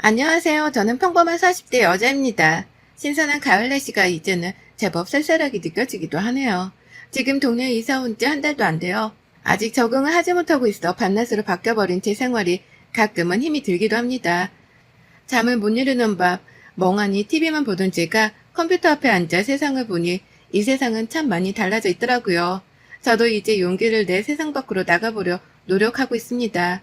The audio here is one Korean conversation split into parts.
안녕하세요. 저는 평범한 40대 여자입니다. 신선한 가을 날씨가 이제는 제법 쌀쌀하게 느껴지기도 하네요. 지금 동네에 이사 온 지 한 달도 안 돼요. 아직 적응을 하지 못하고 있어 밤낮으로 바뀌어버린 제 생활이 가끔은 힘이 들기도 합니다. 잠을 못 이루는 밤 멍하니 TV만 보던 제가 컴퓨터 앞에 앉아 세상을 보니 이 세상은 참 많이 달라져 있더라고요. 저도 이제 용기를 내 세상 밖으로 나가보려 노력하고 있습니다.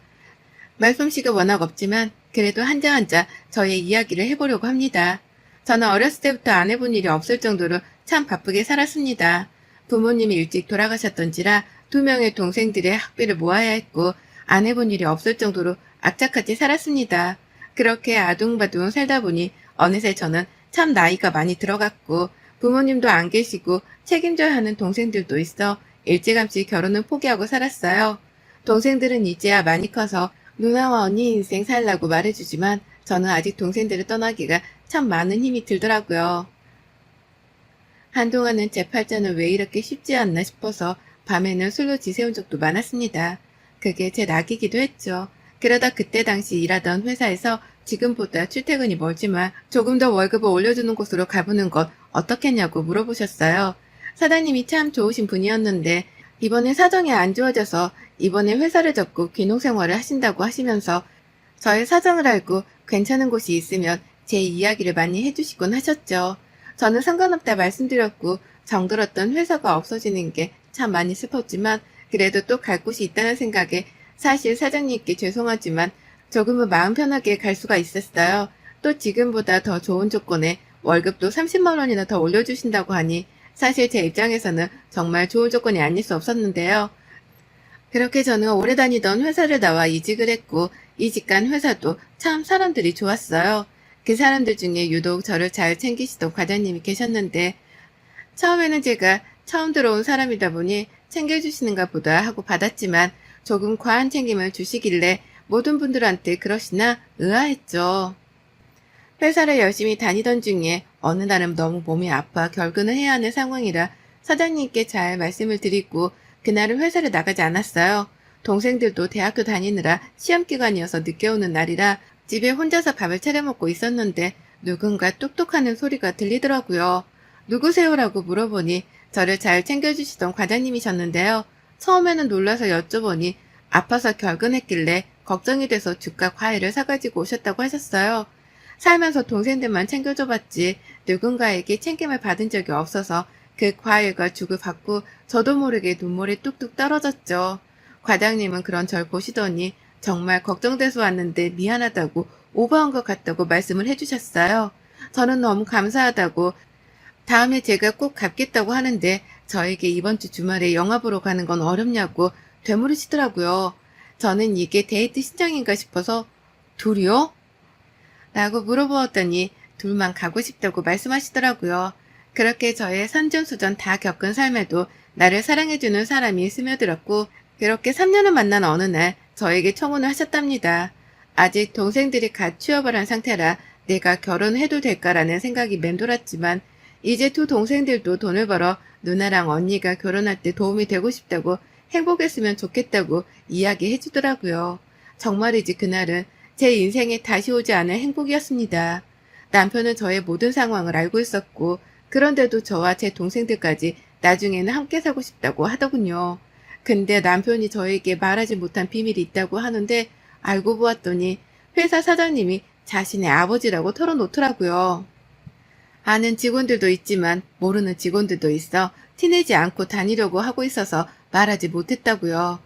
말솜씨가 워낙 없지만 그래도 한자 저의 이야기를 해보려고 합니다. 저는 어렸을 때부터 안 해본 일이 없을 정도로 참 바쁘게 살았습니다. 부모님이 일찍 돌아가셨던지라 2명의 동생들의 학비를 모아야 했고 안 해본 일이 없을 정도로 악착같이 살았습니다. 그렇게 아둥바둥 살다 보니 어느새 저는 참 나이가 많이 들어갔고 부모님도 안 계시고 책임져야 하는 동생들도 있어 일찌감치 결혼을 포기하고 살았어요. 동생들은 이제야 많이 커서 누나와 언니 인생 살라고 말해주지만 저는 아직 동생들을 떠나기가 참 많은 힘이 들더라고요. 한동안은 제 팔자는 왜 이렇게 쉽지 않나 싶어서 밤에는 술로 지새운 적도 많았습니다. 그게 제 낙이기도 했죠. 그러다 그때 당시 일하던 회사에서 지금보다 출퇴근이 멀지만 조금 더 월급을 올려주는 곳으로 가보는 것 어떻겠냐고 물어보셨어요. 사장님이 참 좋으신 분이었는데 이번에 사정이 안 좋아져서 이번에 회사를 접고 귀농 생활을 하신다고 하시면서 저의 사정을 알고 괜찮은 곳이 있으면 제 이야기를 많이 해주시곤 하셨죠. 저는 상관없다 말씀드렸고 정들었던 회사가 없어지는 게 참 많이 슬펐지만 그래도 또 갈 곳이 있다는 생각에 사실 사장님께 죄송하지만 조금은 마음 편하게 갈 수가 있었어요. 또 지금보다 더 좋은 조건에 월급도 30만 원이나 더 올려주신다고 하니 사실 제 입장에서는 정말 좋은 조건이 아닐 수 없었는데요. 그렇게 저는 오래 다니던 회사를 나와 이직을 했고 이직 간 회사도 참 사람들이 좋았어요. 그 사람들 중에 유독 저를 잘 챙기시던 과장님이 계셨는데 처음에는 제가 처음 들어온 사람이다 보니 챙겨주시는가 보다 하고 받았지만 조금 과한 챙김을 주시길래 모든 분들한테 그러시나 의아했죠. 회사를 열심히 다니던 중에 어느 날은 너무 몸이 아파 결근을 해야 하는 상황이라 사장님께 잘 말씀을 드리고 그날은 회사를 나가지 않았어요. 동생들도 대학교 다니느라 시험기간이어서 늦게 오는 날이라 집에 혼자서 밥을 차려 먹고 있었는데 누군가 뚝뚝하는 소리가 들리더라고요. 누구세요라고 물어보니 저를 잘 챙겨주시던 과장님이셨는데요. 처음에는 놀라서 여쭤보니 아파서 결근했길래 걱정이 돼서 죽과 과일을 사가지고 오셨다고 하셨어요. 살면서 동생들만 챙겨줘봤지 누군가에게 챙김을 받은 적이 없어서 그 과일과 죽을 받고 저도 모르게 눈물이 뚝뚝 떨어졌죠. 과장님은 그런 절 보시더니 정말 걱정돼서 왔는데 미안하다고 오버한 것 같다고 말씀을 해주셨어요. 저는 너무 감사하다고 다음에 제가 꼭 갚겠다고 하는데 저에게 이번 주 주말에 영화 보러 가는 건 어렵냐고 되물으시더라고요. 저는 이게 데이트 신청인가 싶어서 둘이요? 라고 물어보았더니 둘만 가고 싶다고 말씀하시더라고요. 그렇게 저의 산전수전 다 겪은 삶에도 나를 사랑해주는 사람이 스며들었고 그렇게 3년을 만난 어느 날 저에게 청혼을 하셨답니다. 아직 동생들이 갓 취업을 한 상태라 내가 결혼해도 될까라는 생각이 맴돌았지만 이제 두 동생들도 돈을 벌어 누나랑 언니가 결혼할 때 도움이 되고 싶다고 행복했으면 좋겠다고 이야기해 주더라고요. 정말이지 그날은 제 인생에 다시 오지 않을 행복이었습니다. 남편은 저의 모든 상황을 알고 있었고 그런데도 저와 제 동생들까지 나중에는 함께 살고 싶다고 하더군요. 근데 남편이 저에게 말하지 못한 비밀이 있다고 하는데 알고 보았더니 회사 사장님이 자신의 아버지라고 털어놓더라고요. 아는 직원들도 있지만 모르는 직원들도 있어 티내지 않고 다니려고 하고 있어서 말하지 못했다고요.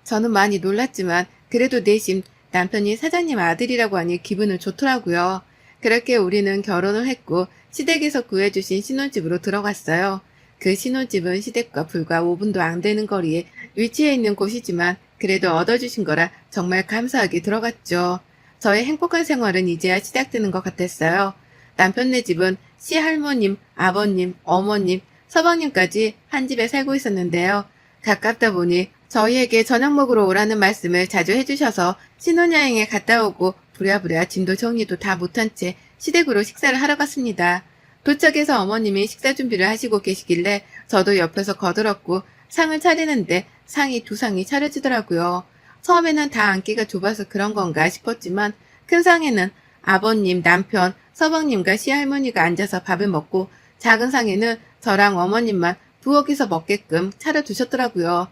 저는 많이 놀랐지만 그래도 내심 남편이 사장님 아들이라고 하니 기분은 좋더라고요. 그렇게 우리는 결혼을 했고 시댁에서 구해주신 신혼집으로 들어갔어요. 그 신혼집은 시댁과 불과 5분도 안 되는 거리에 위치해 있는 곳이지만 그래도 얻어주신 거라 정말 감사하게 들어갔죠. 저의 행복한 생활은 이제야 시작되는 것 같았어요. 남편네 집은 시할머님, 아버님, 어머님, 서방님까지 한 집에 살고 있었는데요. 가깝다 보니 저희에게 저녁 먹으러 오라는 말씀을 자주 해주셔서 신혼여행에 갔다 오고 부랴부랴 짐도 정리도 다 못한 채 시댁으로 식사를 하러 갔습니다. 도착해서 어머님이 식사 준비를 하시고 계시길래 저도 옆에서 거들었고 상을 차리는데 상이 2상이 차려지더라고요. 처음에는 다 앉기가 좁아서 그런 건가 싶었지만 큰 상에는 아버님, 남편, 서방님과 시할머니가 앉아서 밥을 먹고 작은 상에는 저랑 어머님만 부엌에서 먹게끔 차려두셨더라고요.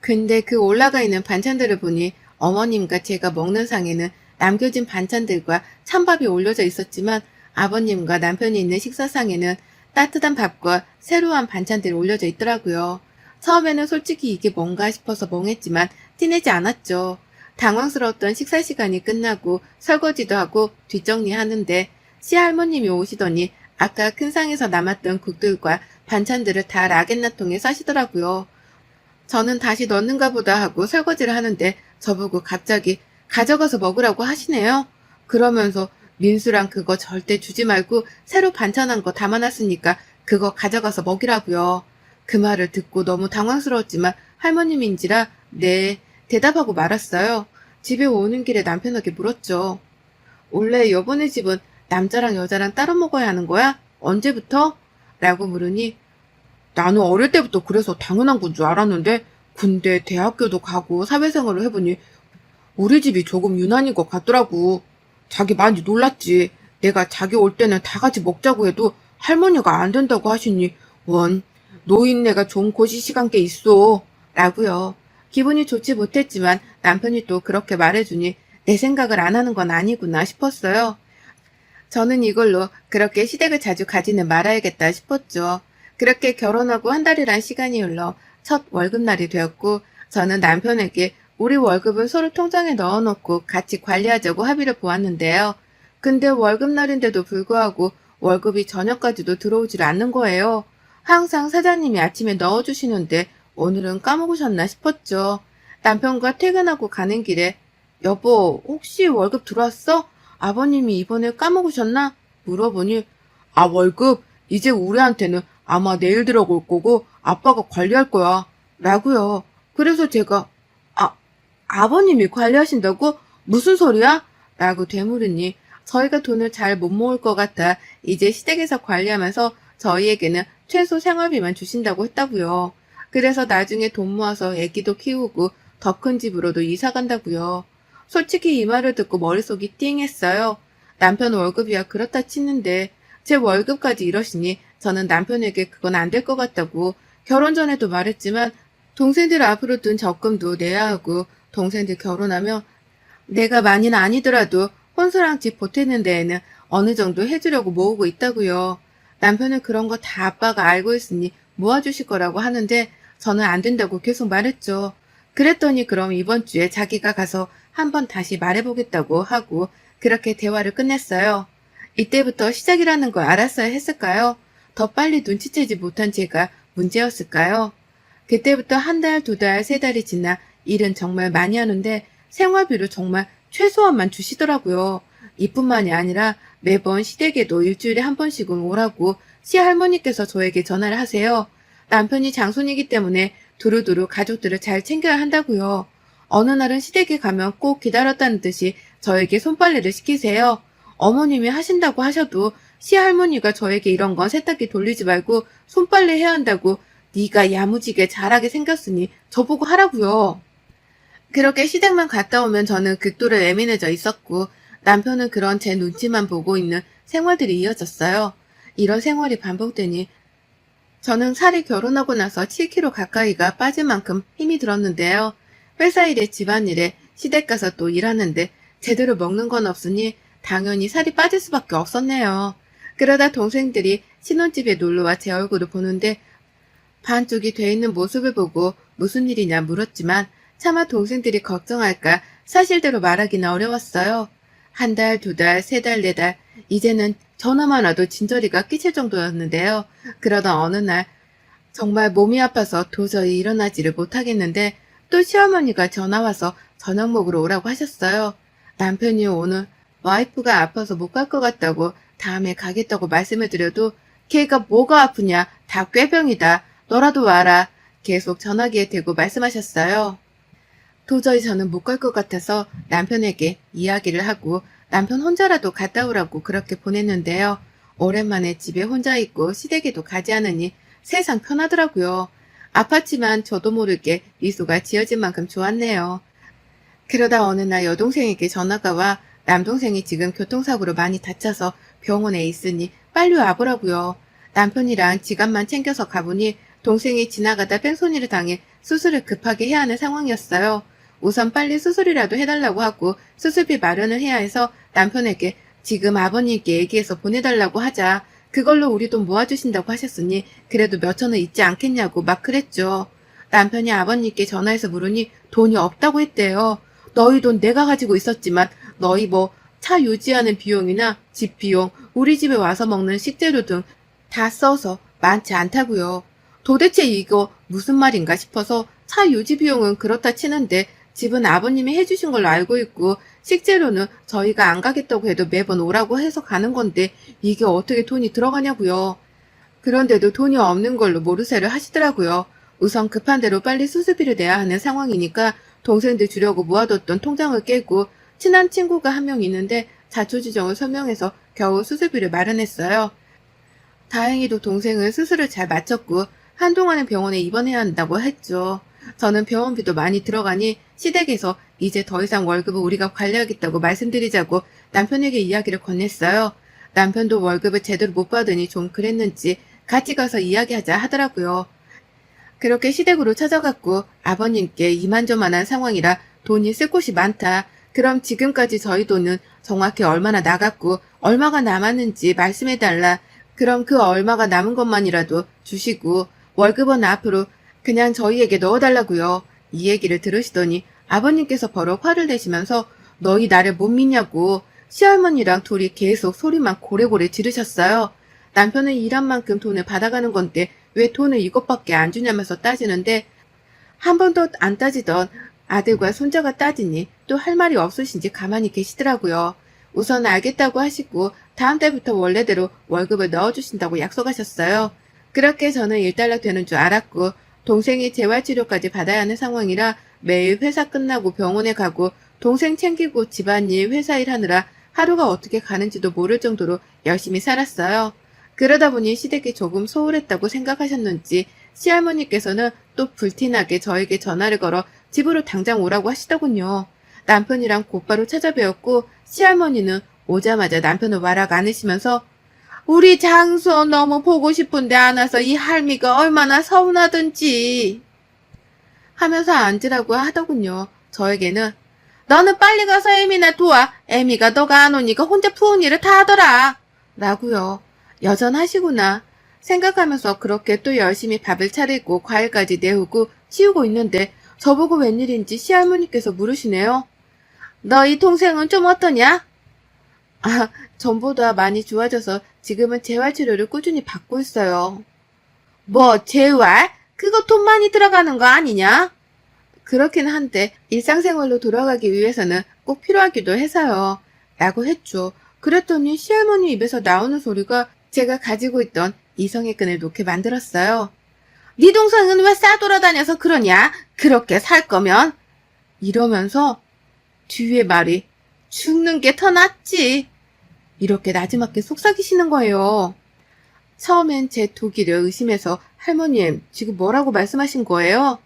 근데 그 올라가 있는 반찬들을 보니 어머님과 제가 먹는 상에는 남겨진 반찬들과 찬밥이 올려져 있었지만 아버님과 남편이 있는 식사상에는 따뜻한 밥과 새로운 반찬들이 올려져 있더라고요. 처음에는 솔직히 이게 뭔가 싶어서 멍했지만 티내지 않았죠. 당황스러웠던 식사 시간이 끝나고 설거지도 하고 뒷정리하는데 시할머님이 오시더니 아까 큰 상에서 남았던 국들과 반찬들을 다 라겐나통에 싸시더라고요. 저는 다시 넣는가 보다 하고 설거지를 하는데 저보고 갑자기 가져가서 먹으라고 하시네요. 그러면서 민수랑 그거 절대 주지 말고 새로 반찬한 거 담아놨으니까 그거 가져가서 먹이라고요. 그 말을 듣고 너무 당황스러웠지만 할머님인지라 네 대답하고 말았어요. 집에 오는 길에 남편에게 물었죠. 원래 여보네 집은 남자랑 여자랑 따로 먹어야 하는 거야? 언제부터? 라고 물으니 나는 어릴 때부터 그래서 당연한 건 줄 알았는데 근데 대학교도 가고 사회생활을 해보니 우리 집이 조금 유난인 것 같더라고. 자기 많이 놀랐지. 내가 자기 올 때는 다 같이 먹자고 해도 할머니가 안 된다고 하시니 원 노인네가 좀 고시시간 게 있어 라고요. 기분이 좋지 못했지만 남편이 또 그렇게 말해주니 내 생각을 안 하는 건 아니구나 싶었어요. 저는 이걸로 그렇게 시댁을 자주 가지는 말아야겠다 싶었죠. 그렇게 결혼하고 한 달이란 시간이 흘러 첫 월급날이 되었고 저는 남편에게 우리 월급을 서로 통장에 넣어놓고 같이 관리하자고 합의를 보았는데요. 근데 월급날인데도 불구하고 월급이 저녁까지도 들어오질 않는 거예요. 항상 사장님이 아침에 넣어주시는데 오늘은 까먹으셨나 싶었죠. 남편과 퇴근하고 가는 길에 여보 혹시 월급 들어왔어? 아버님이 이번에 까먹으셨나? 물어보니 아 월급? 이제 우리한테는 아마 내일 들어올 거고 아빠가 관리할 거야 라고요. 그래서 제가 아버님이 관리하신다고? 무슨 소리야? 라고 되물으니 저희가 돈을 잘 못 모을 것 같아 이제 시댁에서 관리하면서 저희에게는 최소 생활비만 주신다고 했다고요. 그래서 나중에 돈 모아서 애기도 키우고 더 큰 집으로도 이사 간다고요. 솔직히 이 말을 듣고 머릿속이 띵했어요. 남편 월급이야 그렇다 치는데 제 월급까지 이러시니 저는 남편에게 그건 안 될 것 같다고 결혼 전에도 말했지만 동생들 앞으로 둔 적금도 내야 하고 동생들 결혼하면 내가 많이는 아니더라도 혼수랑 집 보태는 데에는 어느 정도 해주려고 모으고 있다고요. 남편은 그런 거 다 아빠가 알고 있으니 모아주실 거라고 하는데 저는 안 된다고 계속 말했죠. 그랬더니 그럼 이번 주에 자기가 가서 한번 다시 말해보겠다고 하고 그렇게 대화를 끝냈어요. 이때부터 시작이라는 걸 알았어야 했을까요? 더 빨리 눈치채지 못한 제가 문제였을까요? 그때부터 한 달, 두 달, 세 달이 지나 일은 정말 많이 하는데 생활비를 정말 최소한만 주시더라고요. 이뿐만이 아니라 매번 시댁에도 일주일에 한 번씩은 오라고 시할머니께서 저에게 전화를 하세요. 남편이 장손이기 때문에 두루두루 가족들을 잘 챙겨야 한다고요. 어느 날은 시댁에 가면 꼭 기다렸다는 듯이 저에게 손빨래를 시키세요. 어머님이 하신다고 하셔도 시할머니가 저에게 이런 건 세탁기 돌리지 말고 손빨래 해야 한다고 네가 야무지게 잘하게 생겼으니 저보고 하라고요. 그렇게 시댁만 갔다 오면 저는 극도로 예민해져 있었고 남편은 그런 제 눈치만 보고 있는 생활들이 이어졌어요. 이런 생활이 반복되니 저는 살이 결혼하고 나서 7kg 가까이가 빠질 만큼 힘이 들었는데요. 회사 일에 집안일에 시댁 가서 또 일하는데 제대로 먹는 건 없으니 당연히 살이 빠질 수밖에 없었네요. 그러다 동생들이 신혼집에 놀러와 제 얼굴을 보는데 반쪽이 돼 있는 모습을 보고 무슨 일이냐 물었지만 차마 동생들이 걱정할까 사실대로 말하기는 어려웠어요. 한 달, 두 달, 세 달, 네 달, 이제는 전화만 와도 진저리가 끼칠 정도였는데요. 그러던 어느 날 정말 몸이 아파서 도저히 일어나지를 못하겠는데 또 시어머니가 전화와서 저녁 먹으러 오라고 하셨어요. 남편이 오늘 와이프가 아파서 못 갈 것 같다고 다음에 가겠다고 말씀을 드려도 걔가 뭐가 아프냐 다 꾀병이다 너라도 와라 계속 전화기에 대고 말씀하셨어요. 도저히 저는 못 갈 것 같아서 남편에게 이야기를 하고 남편 혼자라도 갔다 오라고 그렇게 보냈는데요. 오랜만에 집에 혼자 있고 시댁에도 가지 않으니 세상 편하더라고요. 아팠지만 저도 모르게 미소가 지어진 만큼 좋았네요. 그러다 어느 날 여동생에게 전화가 와 남동생이 지금 교통사고로 많이 다쳐서 병원에 있으니 빨리 와보라고요. 남편이랑 지갑만 챙겨서 가보니 동생이 지나가다 뺑소니를 당해 수술을 급하게 해야 하는 상황이었어요. 우선 빨리 수술이라도 해달라고 하고 수술비 마련을 해야 해서 남편에게 지금 아버님께 얘기해서 보내달라고 하자. 그걸로 우리 돈 모아주신다고 하셨으니 그래도 몇천 원 있지 않겠냐고 막 그랬죠. 남편이 아버님께 전화해서 물으니 돈이 없다고 했대요. 너희 돈 내가 가지고 있었지만 너희 뭐 차 유지하는 비용이나 집 비용, 우리 집에 와서 먹는 식재료 등 다 써서 많지 않다고요. 도대체 이거 무슨 말인가 싶어서 차 유지 비용은 그렇다 치는데 집은 아버님이 해주신 걸로 알고 있고 식재료는 저희가 안 가겠다고 해도 매번 오라고 해서 가는 건데 이게 어떻게 돈이 들어가냐고요. 그런데도 돈이 없는 걸로 모르쇠를 하시더라고요. 우선 급한 대로 빨리 수술비를 내야 하는 상황이니까 동생들 주려고 모아뒀던 통장을 깨고 친한 친구가 한 명 있는데 자초지종을 설명해서 겨우 수술비를 마련했어요. 다행히도 동생은 수술을 잘 마쳤고 한동안은 병원에 입원해야 한다고 했죠. 저는 병원비도 많이 들어가니 시댁에서 이제 더 이상 월급을 우리가 관리하겠다고 말씀드리자고 남편에게 이야기를 건넸어요. 남편도 월급을 제대로 못 받으니 좀 그랬는지 같이 가서 이야기하자 하더라고요. 그렇게 시댁으로 찾아갔고 아버님께 이만저만한 상황이라 돈이 쓸 곳이 많다. 그럼 지금까지 저희 돈은 정확히 얼마나 나갔고 얼마가 남았는지 말씀해달라. 그럼 그 얼마가 남은 것만이라도 주시고 월급은 앞으로 그냥 저희에게 넣어달라고요. 이 얘기를 들으시더니 아버님께서 버럭 화를 내시면서 너희 나를 못 믿냐고 시할머니랑 둘이 계속 소리만 고래고래 지르셨어요. 남편은 일한 만큼 돈을 받아가는 건데 왜 돈을 이것밖에 안 주냐면서 따지는데 한 번도 안 따지던 아들과 손자가 따지니 또 할 말이 없으신지 가만히 계시더라고요. 우선 알겠다고 하시고 다음 달부터 원래대로 월급을 넣어주신다고 약속하셨어요. 그렇게 저는 일단락 되는 줄 알았고 동생이 재활치료까지 받아야 하는 상황이라 매일 회사 끝나고 병원에 가고 동생 챙기고 집안일, 회사일 하느라 하루가 어떻게 가는지도 모를 정도로 열심히 살았어요. 그러다 보니 시댁이 조금 소홀했다고 생각하셨는지 시할머니께서는 또 불티나게 저에게 전화를 걸어 집으로 당장 오라고 하시더군요. 남편이랑 곧바로 찾아뵈었고 시할머니는 오자마자 남편을 와락 안으시면서 우리 장수 너무 보고 싶은데 안 와서 이 할미가 얼마나 서운하던지 하면서 앉으라고 하더군요. 저에게는 너는 빨리 가서 애미나 도와. 애미가 너가 안 오니까 혼자 푸은 일을 다 하더라. 라고요. 여전하시구나 생각하면서 그렇게 또 열심히 밥을 차리고 과일까지 내우고 치우고 있는데 저보고 웬일인지 시할머니께서 물으시네요. 너희 동생은 좀 어떠냐? 아, 전보다 많이 좋아져서 지금은 재활치료를 꾸준히 받고 있어요. 뭐 재활? 그거 돈 많이 들어가는 거 아니냐? 그렇긴 한데 일상생활로 돌아가기 위해서는 꼭 필요하기도 해서요. 라고 했죠. 그랬더니 시할머니 입에서 나오는 소리가 제가 가지고 있던 이성의 끈을 놓게 만들었어요. 네 동생은 왜 싸돌아다녀서 그러냐? 그렇게 살 거면? 이러면서 뒤에 말이 죽는 게 더 낫지. 이렇게 나지막히 속삭이시는 거예요. 처음엔 제 도기를 의심해서 할머님 지금 뭐라고 말씀하신 거예요?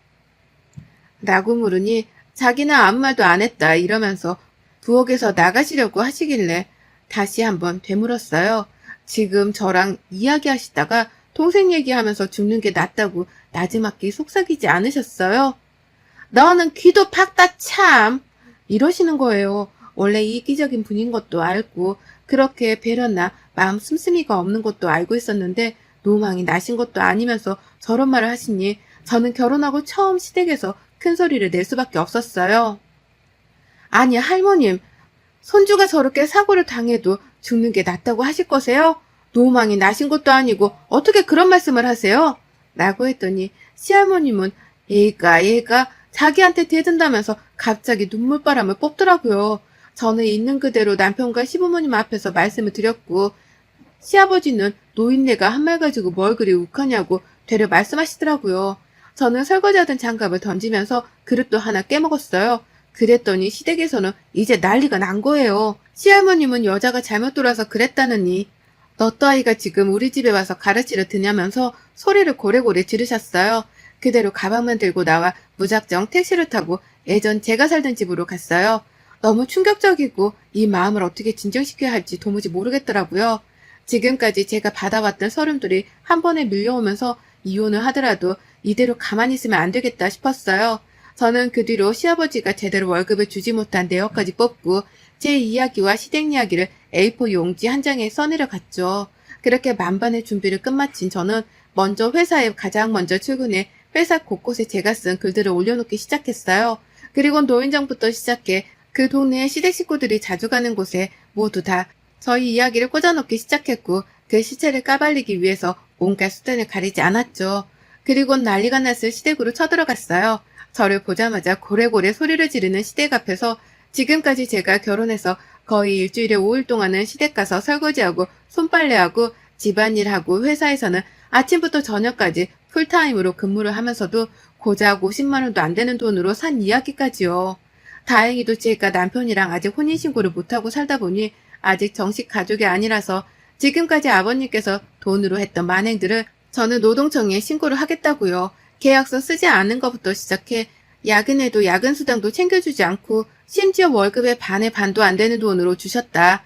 라고 물으니 자기는 아무 말도 안 했다 이러면서 부엌에서 나가시려고 하시길래 다시 한번 되물었어요. 지금 저랑 이야기하시다가 동생 얘기하면서 죽는 게 낫다고 나지막히 속삭이지 않으셨어요? 너는 귀도 팍다 참 이러시는 거예요. 원래 이기적인 분인 것도 알고 그렇게 배려나 마음 씀씀이가 없는 것도 알고 있었는데 노망이 나신 것도 아니면서 저런 말을 하시니 저는 결혼하고 처음 시댁에서 큰 소리를 낼 수밖에 없었어요. 아니 할머님, 손주가 저렇게 사고를 당해도 죽는 게 낫다고 하실 거세요? 노망이 나신 것도 아니고 어떻게 그런 말씀을 하세요? 라고 했더니 시할머님은 얘가 자기한테 대든다면서 갑자기 눈물바람을 뽑더라고요. 저는 있는 그대로 남편과 시부모님 앞에서 말씀을 드렸고 시아버지는 노인네가 한 말 가지고 뭘 그리 욱하냐고 되려 말씀하시더라고요. 저는 설거지하던 장갑을 던지면서 그릇도 하나 깨먹었어요. 그랬더니 시댁에서는 이제 난리가 난 거예요. 시할머님은 여자가 잘못 돌아서 그랬다느니 너 따위가 지금 우리 집에 와서 가르치려 드냐면서 소리를 고래고래 지르셨어요. 그대로 가방만 들고 나와 무작정 택시를 타고 예전 제가 살던 집으로 갔어요. 너무 충격적이고 이 마음을 어떻게 진정시켜야 할지 도무지 모르겠더라고요. 지금까지 제가 받아왔던 서름들이 한 번에 밀려오면서 이혼을 하더라도 이대로 가만히 있으면 안 되겠다 싶었어요. 저는 그 뒤로 시아버지가 제대로 월급을 주지 못한 내역까지 뽑고 제 이야기와 시댁 이야기를 A4 용지 한 장에 써내려 갔죠. 그렇게 만반의 준비를 끝마친 저는 먼저 회사에 가장 먼저 출근해 회사 곳곳에 제가 쓴 글들을 올려놓기 시작했어요. 그리고 노인정부터 시작해 그 동네의 시댁 식구들이 자주 가는 곳에 모두 다 저희 이야기를 꽂아놓기 시작했고 그 시체를 까발리기 위해서 온갖 수단을 가리지 않았죠. 그리고 난리가 났을 시댁으로 쳐들어갔어요. 저를 보자마자 고래고래 소리를 지르는 시댁 앞에서 지금까지 제가 결혼해서 거의 일주일에 5일 동안은 시댁 가서 설거지하고 손빨래하고 집안일하고 회사에서는 아침부터 저녁까지 풀타임으로 근무를 하면서도 고작 50만 원도 안 되는 돈으로 산 이야기까지요. 다행히도 제가 남편이랑 아직 혼인신고를 못하고 살다 보니 아직 정식 가족이 아니라서 지금까지 아버님께서 돈으로 했던 만행들을 저는 노동청에 신고를 하겠다고요. 계약서 쓰지 않은 것부터 시작해 야근에도 야근 수당도 챙겨주지 않고 심지어 월급의 반의 반도 안 되는 돈으로 주셨다.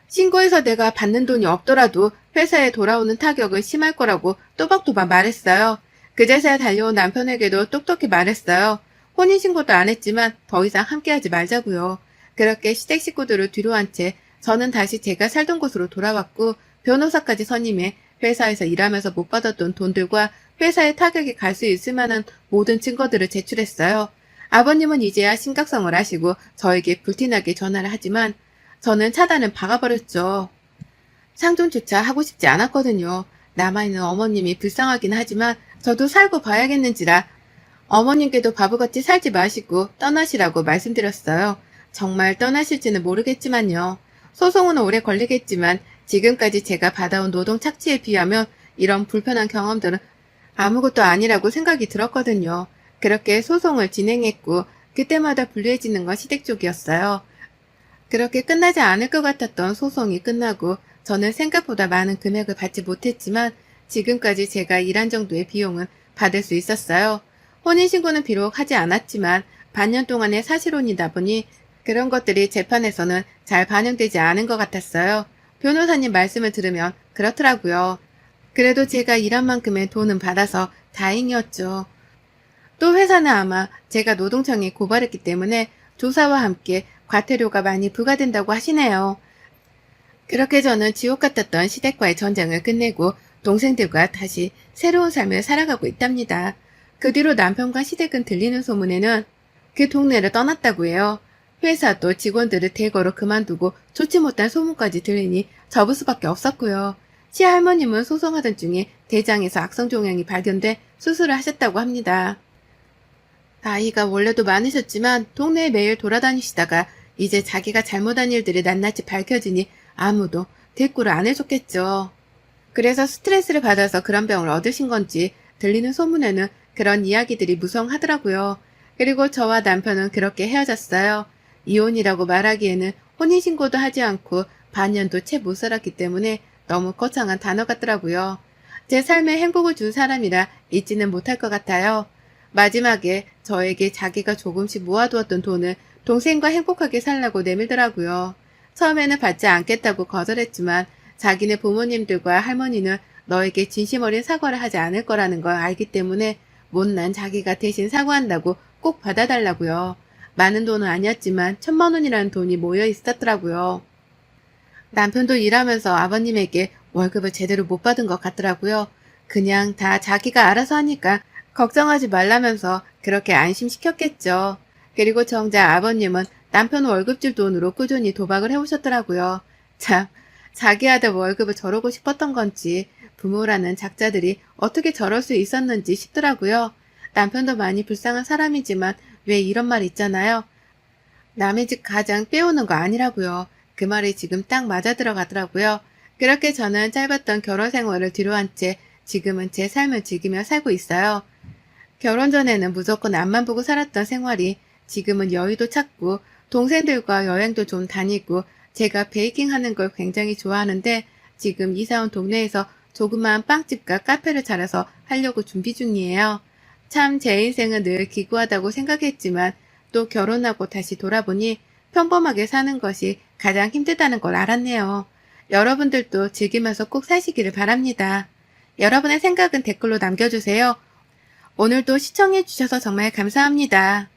신고해서 내가 받는 돈이 없더라도 회사에 돌아오는 타격은 심할 거라고 또박또박 말했어요. 그제서야 달려온 남편에게도 똑똑히 말했어요. 혼인신고도 안 했지만 더 이상 함께하지 말자고요. 그렇게 시댁 식구들을 뒤로 한 채 저는 다시 제가 살던 곳으로 돌아왔고 변호사까지 선임해 회사에서 일하면서 못 받았던 돈들과 회사에 타격이 갈 수 있을 만한 모든 증거들을 제출했어요. 아버님은 이제야 심각성을 아시고 저에게 불티나게 전화를 하지만 저는 차단을 박아버렸죠. 상종조차 하고 싶지 않았거든요. 남아있는 어머님이 불쌍하긴 하지만 저도 살고 봐야겠는지라 어머님께도 바보같이 살지 마시고 떠나시라고 말씀드렸어요. 정말 떠나실지는 모르겠지만요. 소송은 오래 걸리겠지만 지금까지 제가 받아온 노동 착취에 비하면 이런 불편한 경험들은 아무것도 아니라고 생각이 들었거든요. 그렇게 소송을 진행했고 그때마다 불리해지는 건 시댁 쪽이었어요. 그렇게 끝나지 않을 것 같았던 소송이 끝나고 저는 생각보다 많은 금액을 받지 못했지만 지금까지 제가 일한 정도의 비용은 받을 수 있었어요. 혼인신고는 비록 하지 않았지만 반년 동안의 사실혼이다 보니 그런 것들이 재판에서는 잘 반영되지 않은 것 같았어요. 변호사님 말씀을 들으면 그렇더라고요. 그래도 제가 일한 만큼의 돈은 받아서 다행이었죠. 또 회사는 아마 제가 노동청에 고발했기 때문에 조사와 함께 과태료가 많이 부과된다고 하시네요. 그렇게 저는 지옥 같았던 시댁과의 전쟁을 끝내고 동생들과 다시 새로운 삶을 살아가고 있답니다. 그 뒤로 남편과 시댁은 들리는 소문에는 그 동네를 떠났다고 해요. 회사도 직원들을 대거로 그만두고 좋지 못한 소문까지 들리니 접을 수밖에 없었고요. 시할머님은 소송하던 중에 대장에서 악성 종양이 발견돼 수술을 하셨다고 합니다. 나이가 원래도 많으셨지만 동네에 매일 돌아다니시다가 이제 자기가 잘못한 일들이 낱낱이 밝혀지니 아무도 대꾸를 안 해줬겠죠. 그래서 스트레스를 받아서 그런 병을 얻으신 건지 들리는 소문에는 그런 이야기들이 무성하더라고요. 그리고 저와 남편은 그렇게 헤어졌어요. 이혼이라고 말하기에는 혼인신고도 하지 않고 반년도 채 못 살았기 때문에 너무 거창한 단어 같더라고요. 제 삶에 행복을 준 사람이라 잊지는 못할 것 같아요. 마지막에 저에게 자기가 조금씩 모아두었던 돈을 동생과 행복하게 살라고 내밀더라고요. 처음에는 받지 않겠다고 거절했지만 자기네 부모님들과 할머니는 너에게 진심 어린 사과를 하지 않을 거라는 걸 알기 때문에 못난 자기가 대신 사과한다고 꼭 받아달라고요. 많은 돈은 아니었지만 1,000만 원이라는 돈이 모여 있었더라고요. 남편도 일하면서 아버님에게 월급을 제대로 못 받은 것 같더라고요. 그냥 다 자기가 알아서 하니까 걱정하지 말라면서 그렇게 안심시켰겠죠. 그리고 정작 아버님은 남편 월급 줄 돈으로 꾸준히 도박을 해오셨더라고요. 참, 자기 아들 월급을 저러고 싶었던 건지 부모라는 작자들이 어떻게 저럴 수 있었는지 싶더라고요. 남편도 많이 불쌍한 사람이지만 왜 이런 말 있잖아요. 남의 집 가장 빼오는 거 아니라고요. 그 말이 지금 딱 맞아 들어가더라고요. 그렇게 저는 짧았던 결혼 생활을 뒤로한 채 지금은 제 삶을 즐기며 살고 있어요. 결혼 전에는 무조건 앞만 보고 살았던 생활이 지금은 여유도 찾고 동생들과 여행도 좀 다니고 제가 베이킹 하는 걸 굉장히 좋아하는데 지금 이사 온 동네에서 조그마한 빵집과 카페를 차려서 하려고 준비 중이에요. 참 제 인생은 늘 기구하다고 생각했지만 또 결혼하고 다시 돌아보니 평범하게 사는 것이 가장 힘들다는 걸 알았네요. 여러분들도 즐기면서 꼭 사시기를 바랍니다. 여러분의 생각은 댓글로 남겨주세요. 오늘도 시청해주셔서 정말 감사합니다.